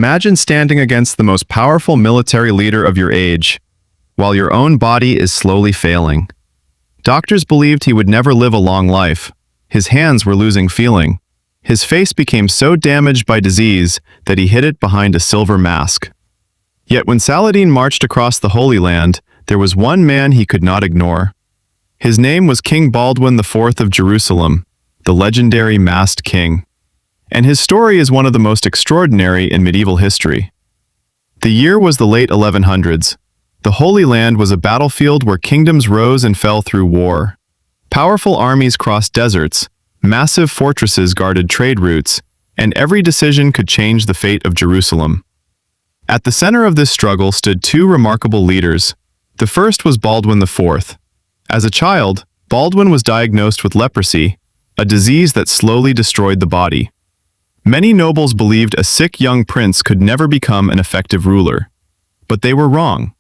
Imagine standing against the most powerful military leader of your age, while your own body is slowly failing. Doctors believed he would never live a long life. His hands were losing feeling. His face became so damaged by disease that he hid it behind a silver mask. Yet when Saladin marched across the Holy Land, there was one man he could not ignore. His name was King Baldwin IV of Jerusalem, the legendary masked king. And his story is one of the most extraordinary in medieval history. The year was the late 1100s. The Holy Land was a battlefield where kingdoms rose and fell through war. Powerful armies crossed deserts, massive fortresses guarded trade routes, and every decision could change the fate of Jerusalem. At the center of this struggle stood two remarkable leaders. The first was Baldwin IV. As a child, Baldwin was diagnosed with leprosy, a disease that slowly destroyed the body. Many nobles believed a sick young prince could never become an effective ruler. But they were wrong.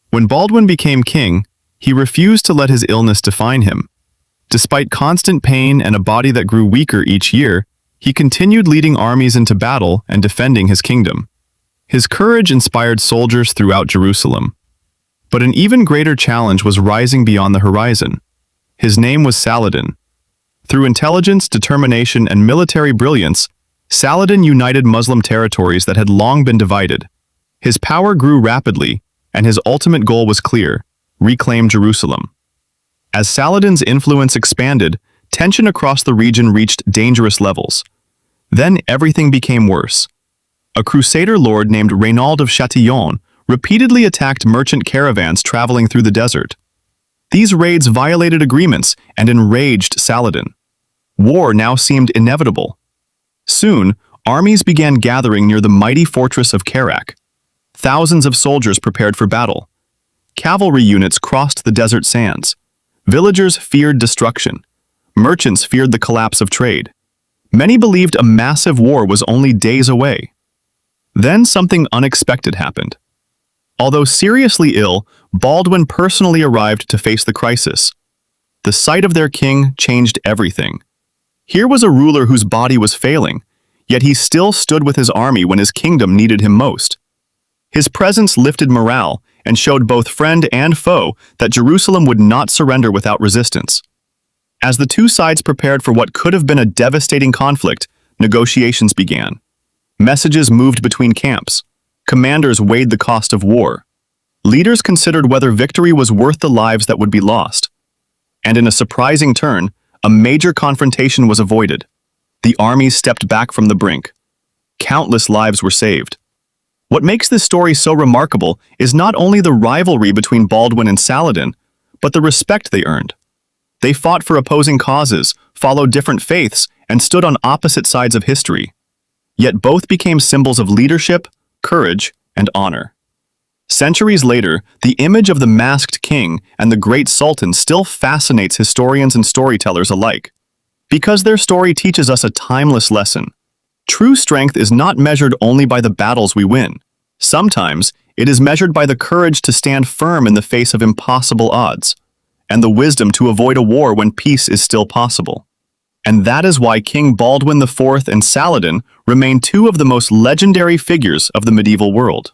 When Baldwin became king, he refused to let his illness define him. Despite constant pain and a body that grew weaker each year, he continued leading armies into battle and defending his kingdom. His courage inspired soldiers throughout Jerusalem. But an even greater challenge was rising beyond the horizon. His name was Saladin. Through intelligence, determination, and military brilliance, Saladin united Muslim territories that had long been divided. His power grew rapidly, and his ultimate goal was clear: reclaim Jerusalem. As Saladin's influence expanded, tension across the region reached dangerous levels. Then everything became worse. A Crusader lord named Reynald of Chatillon repeatedly attacked merchant caravans traveling through the desert. These raids violated agreements and enraged Saladin. War now seemed inevitable. Soon, armies began gathering near the mighty fortress of Kerak. Thousands of soldiers prepared for battle. Cavalry units crossed the desert sands. Villagers feared destruction. Merchants feared the collapse of trade. Many believed a massive war was only days away. Then something unexpected happened. Although seriously ill, Baldwin personally arrived to face the crisis. The sight of their king changed everything. Here was a ruler whose body was failing, yet he still stood with his army when his kingdom needed him most. His presence lifted morale and showed both friend and foe that Jerusalem would not surrender without resistance. As the two sides prepared for what could have been a devastating conflict, negotiations began. Messages moved between camps. Commanders weighed the cost of war. Leaders considered whether victory was worth the lives that would be lost. And in a surprising turn, a major confrontation was avoided. The armies stepped back from the brink. Countless lives were saved. What makes this story so remarkable is not only the rivalry between Baldwin and Saladin, but the respect they earned. They fought for opposing causes, followed different faiths, and stood on opposite sides of history. Yet both became symbols of leadership, courage, and honor. Centuries later, the image of the masked king and the great sultan still fascinates historians and storytellers alike, because their story teaches us a timeless lesson. True strength is not measured only by the battles we win. Sometimes, it is measured by the courage to stand firm in the face of impossible odds, and the wisdom to avoid a war when peace is still possible. And that is why King Baldwin IV and Saladin remain two of the most legendary figures of the medieval world.